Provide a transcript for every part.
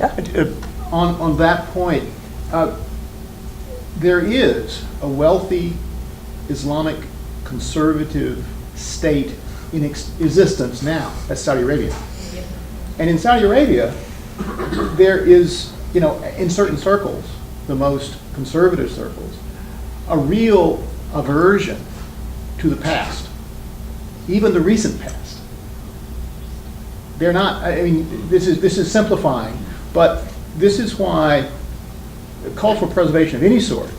Yeah. On that point, there is a wealthy Islamic conservative state in existence now. That's Saudi Arabia. And in Saudi Arabia, there is, in certain circles, the most conservative circles, a real aversion to the past, even the recent past. They're not, this is simplifying, but this is why cultural preservation of any sort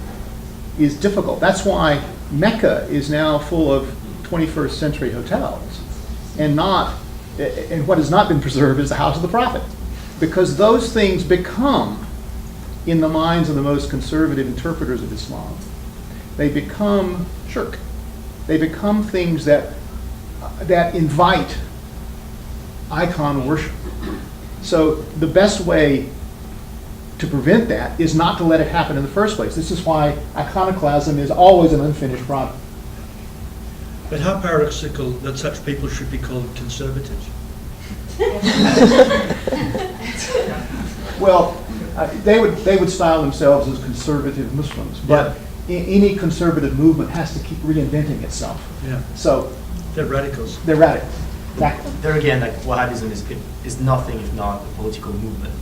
is difficult. That's why Mecca is now full of 21st century hotels, and what has not been preserved is the house of the prophet, because those things become, in the minds of the most conservative interpreters of Islam, they become shirk. They become things that invite icon worship. So the best way to prevent that is not to let it happen in the first place. This is why iconoclasm is always an unfinished product. But how paradoxical that such people should be called conservatives. Well, they would style themselves as conservative Muslims, but any conservative movement has to keep reinventing itself. Yeah. So they're radicals. They're radicals. Exactly. There again, like Wahhabism is nothing if not a political movement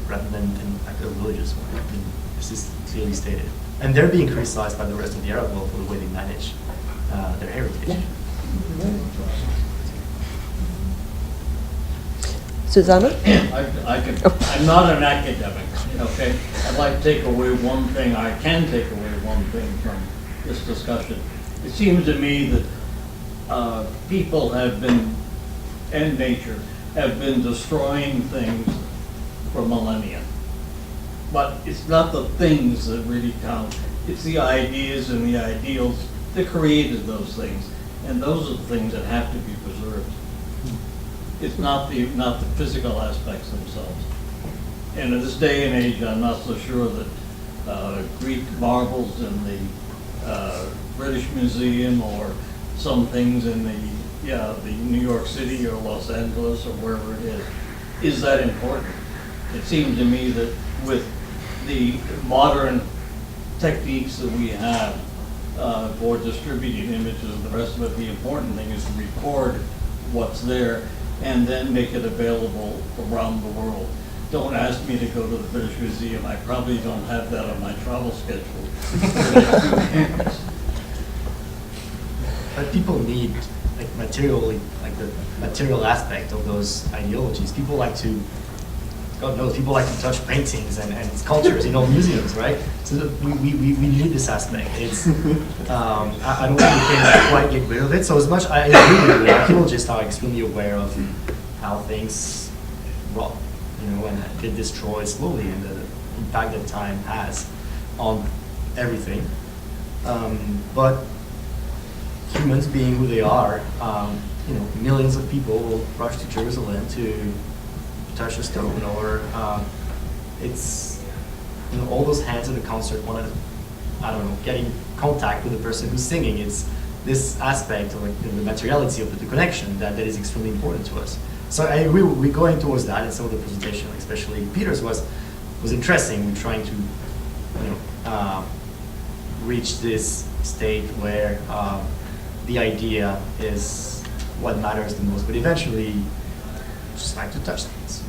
rather than like a religious one. I mean, this is clearly stated, and they're being criticized by the rest of the Arab world for the way they manage their heritage. Yeah. Susanna? I'm not an academic, okay? I'd like to take away one thing, I can take away one thing from this discussion. It seems to me that people have been, and nature, have been destroying things for millennia. But it's not the things that really count. It's the ideas and the ideals that created those things. And those are the things that have to be preserved. It's not the physical aspects themselves. And in this day and age, I'm not so sure that Greek marbles in the British Museum or some things in the New York City or Los Angeles or wherever it is that important. It seems to me that with the modern techniques that we have for distributing images and the rest of it, the important thing is to record what's there and then make it available around the world. Don't ask me to go to the British Museum. I probably don't have that on my travel schedule for the next 2 years. But people need like the material aspect of those ideologies. People like to, God knows, people like to touch paintings and sculptures in all museums, right? So we need this aspect. It's I don't think we can quite get rid of it. So as much I agree with you, archaeologists are extremely aware of how things rot, and get destroyed slowly, and the impact that time has on everything. But humans being who they are, millions of people will rush to Jerusalem to touch a stone, or it's all those hands in the concert want to, get in contact with the person who's singing. It's this aspect of the materiality of the connection that is extremely important to us. So I agree, we're going towards that, and some of the presentation, especially Peter's, was interesting. We're trying to reach this state where the idea is what matters the most, but eventually just like to touch things.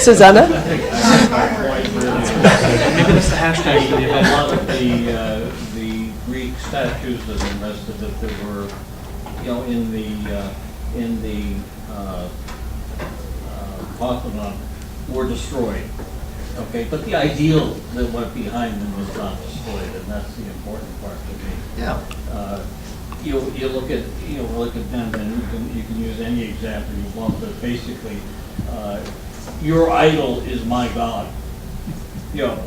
Susanna? Maybe that's the hashtag for the event. A lot of the Greek statues that are listed that were, in the Parthenon were destroyed. Okay, but the ideal that went behind them was not destroyed, and that's the important part to me. Yeah. You look at them, and you can use any example you want, but basically, your idol is my god,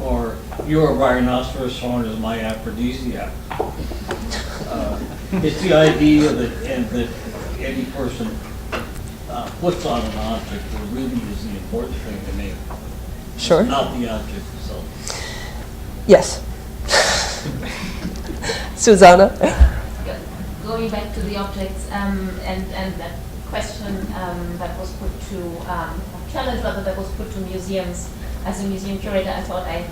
or your rhinoceros horn is my aphrodisiac. It's the idea that any person puts on an object that really is the important thing to me. Sure. It's not the object itself. Yes. Susanna? Going back to the objects and that question that was put to challenge whether that was put to museums. As a museum curator, I thought I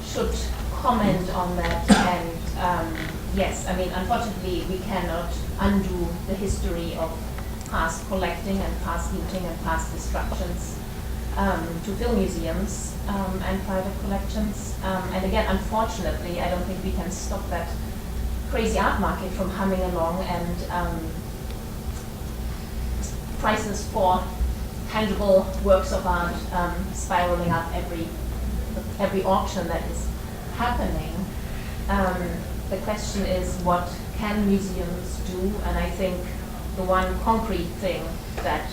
should comment on that. And yes, I mean, unfortunately, we cannot undo the history of past collecting and past looting and past destructions to fill museums and private collections. And again, unfortunately, I don't think we can stop that crazy art market from humming along and prices for tangible works of art spiraling up every auction that is happening. The question is, what can museums do? And I think the one concrete thing that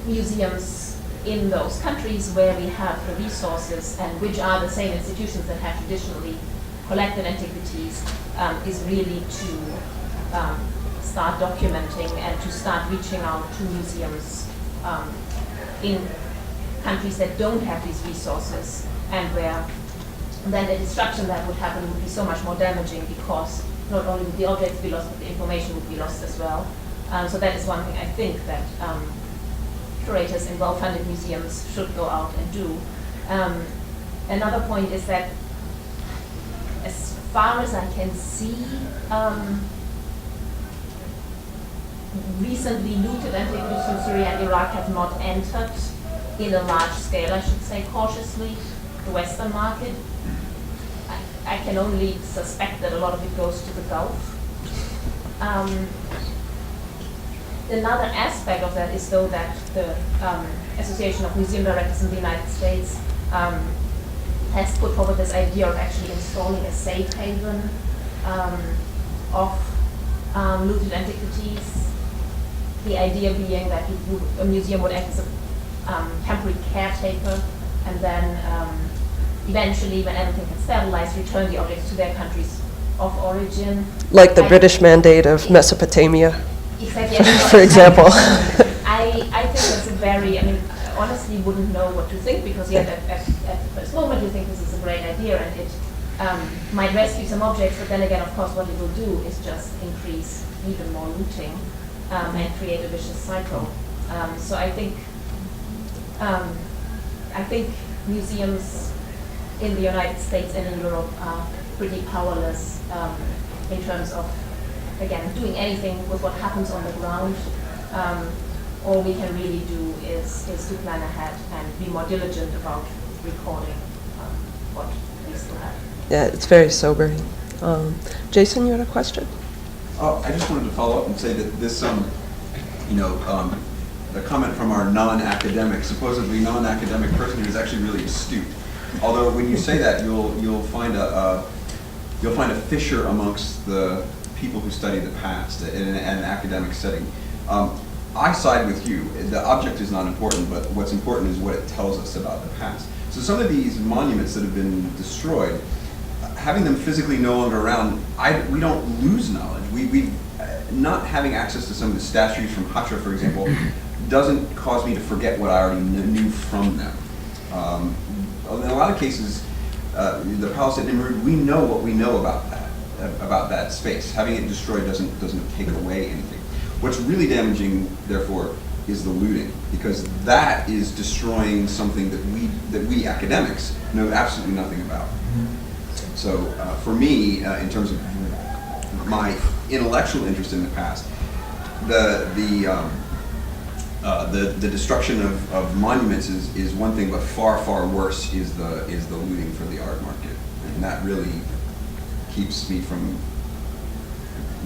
museums in those countries where we have the resources and which are the same institutions that have traditionally collected antiquities is really to start documenting and to start reaching out to museums in countries that don't have these resources, and where then the destruction that would happen would be so much more damaging, because not only would the objects be lost, but the information would be lost as well. So that is one thing I think that curators in well-funded museums should go out and do. Another point is that, as far as I can see, recently looted antiquities from Syria and Iraq have not entered in a large scale, I should say cautiously, the Western market. I can only suspect that a lot of it goes to the Gulf. Another aspect of that is, though, that the Association of Museum Directors in the United States has put forward this idea of actually installing a safe haven of looted antiquities. The idea being that a museum would act as a temporary caretaker, and then eventually, when everything has stabilized, return the objects to their countries of origin. Like the British mandate of Mesopotamia, Exactly. for example. I think that's a very, I mean, I honestly wouldn't know what to think, because yet at the first moment you think this is a great idea and it might rescue some objects, but then again, of course, what it will do is just increase even more looting and create a vicious cycle. So I think museums in the United States and in Europe are pretty powerless in terms of, again, doing anything with what happens on the ground. All we can really do is to plan ahead and be more diligent about recording what we still have. Yeah, it's very sobering. Jason, you had a question? I just wanted to follow up and say that this, the comment from our non-academic, supposedly non-academic person who is actually really astute. Although when you say that, you'll find a fissure amongst the people who study the past in an academic setting. I side with you. The object is not important, but what's important is what it tells us about the past. So some of these monuments that have been destroyed, having them physically no longer around, we don't lose knowledge. We not having access to some of the statues from Hatra, for example, doesn't cause me to forget what I already knew from them. In a lot of cases, the palace at Nimrud, we know what we know about that space. Having it destroyed doesn't take away anything. What's really damaging, therefore, is the looting, because that is destroying something that we academics know absolutely nothing about. So for me, in terms of my intellectual interest in the past, the destruction of monuments is one thing, but far worse is the looting for the art market, and that really keeps me from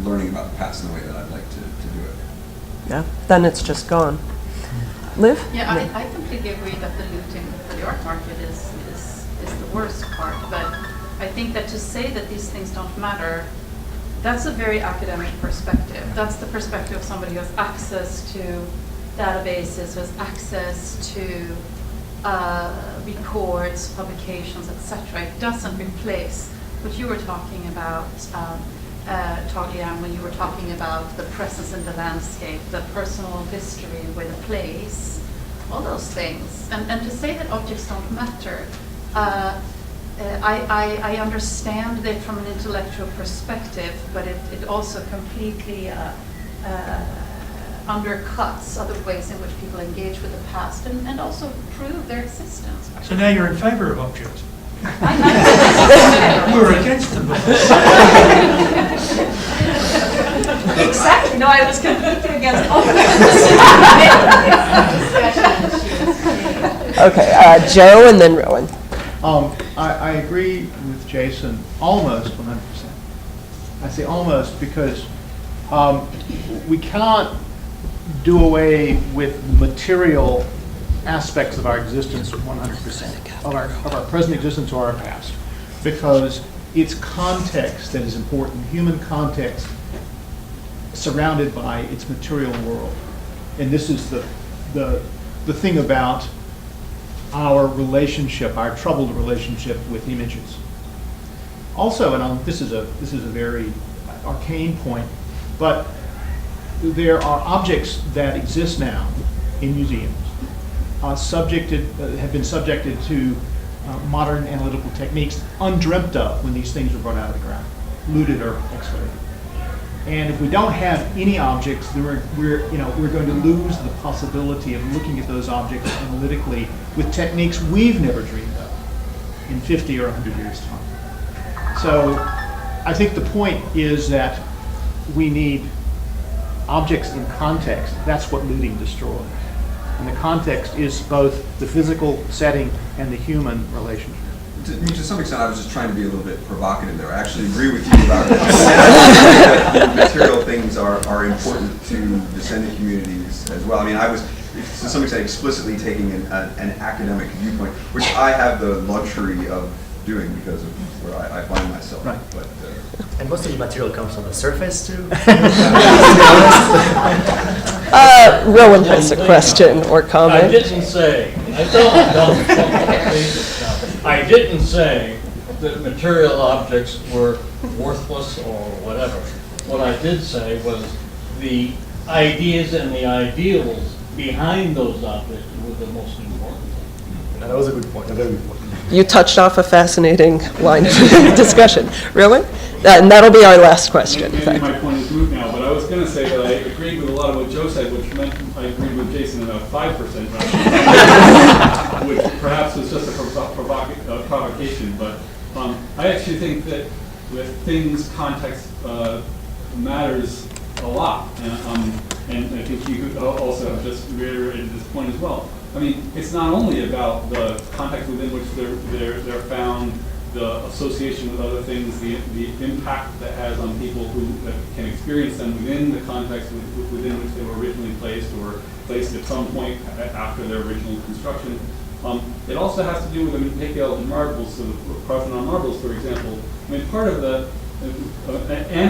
learning about the past in the way that I'd like to do it. Yeah, then it's just gone. Liv? Yeah, I completely agree that the looting for the art market is the worst part, but I think that to say that these things don't matter, that's a very academic perspective. That's the perspective of somebody who has access to databases, who has access to reports, publications, etc. It doesn't replace what you were talking about, LeeAnn, when you were talking about the presence in the landscape, the personal history with a place, all those things. And to say that objects don't matter, I understand it from an intellectual perspective, but it also completely undercuts other ways in which people engage with the past and also prove their existence. So now you're in favor of objects? I We're against them. Exactly. No, I was completely against all Okay, Joe and then Rowan. I agree with Jason almost 100%. I say almost because we cannot do away with the material aspects of our existence 100%, of our present existence or our past, because it's context that is important, human context surrounded by its material world. And this is the thing about our relationship, our troubled relationship with images. Also, and this is a very arcane point, but there are objects that exist now in museums, have been subjected to modern analytical techniques undreamt of when these things were brought out of the ground, looted or excavated. And if we don't have any objects, then we're going to lose the possibility of looking at those objects analytically with techniques we've never dreamed of in 50 or 100 years' time. So I think the point is that we need objects in context. That's what looting destroys. And the context is both the physical setting and the human relationship. To some extent, I was just trying to be a little bit provocative there. I actually agree with you about that material things are important to descendant communities as well. I mean, I was, to some extent, explicitly taking an academic viewpoint, which I have the luxury of doing because of where I find myself. Right. But, And most of the material comes from the surface too. Rowan has a question or I comment. didn't say, I didn't say that material objects were worthless or whatever. What I did say was the ideas and the ideals behind those objects were the most important. And that was a good point, a very good point. You touched off a fascinating line of discussion. Rowan? And that'll be our last question. Maybe my point is moved now, but I was going to say that I agreed with a lot of what Joe said, which meant I agreed with Jason about 5%, which perhaps was just a provocation. But I actually think that with things, context matters a lot. And I think you also have just reiterated this point as well. I mean, it's not only about the context within which they're found, the association with other things, the impact that has on people who can experience them within the context within which they were originally placed or placed at some point after their original construction. It also has to do with, I mean, take the elephant marbles, so the Parthenon marbles, for example. I mean, part of an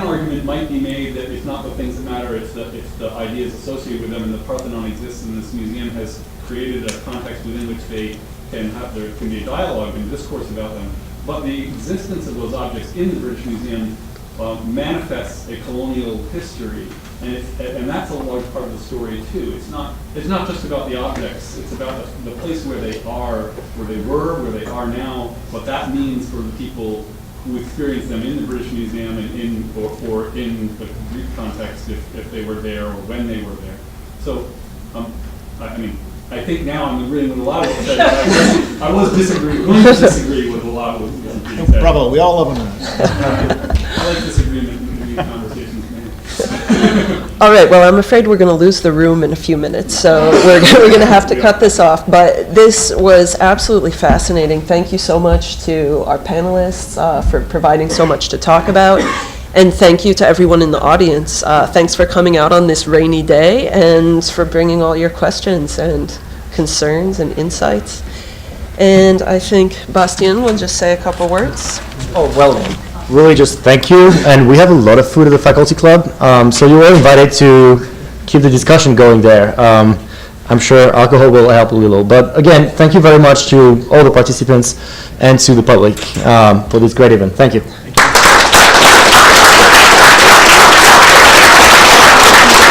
argument might be made that it's not the things that matter, it's the ideas associated with them, and the Parthenon exists in this museum has created a context within which they can have, there can be a dialogue and discourse about them. But the existence of those objects in the British Museum manifests a colonial history, and that's a large part of the story too. It's not just about the objects. It's about the place where they are, where they were, where they are now. What that means for the people who experience them in the British Museum and or in the Greek context, if they were there or when they were there. So, I mean, I think now I'm agreeing with a lot of what said. I was going to disagree with a lot of what being said. Bravo, we all love them. I like disagreement in these conversations, man. All right, well, I'm afraid we're going to lose the room in a few minutes, so we're going to have to cut this off. But this was absolutely fascinating. Thank you so much to our panelists for providing so much to talk about. And thank you to everyone in the audience. Thanks for coming out on this rainy day and for bringing all your questions and concerns and insights. And I think Bastien will just say a couple words. Oh, well, really just thank you. And we have a lot of food at the faculty club. So you're all invited to keep the discussion going there. I'm sure alcohol will help a little. But again, thank you very much to all the participants and to the public for this great event. Thank you.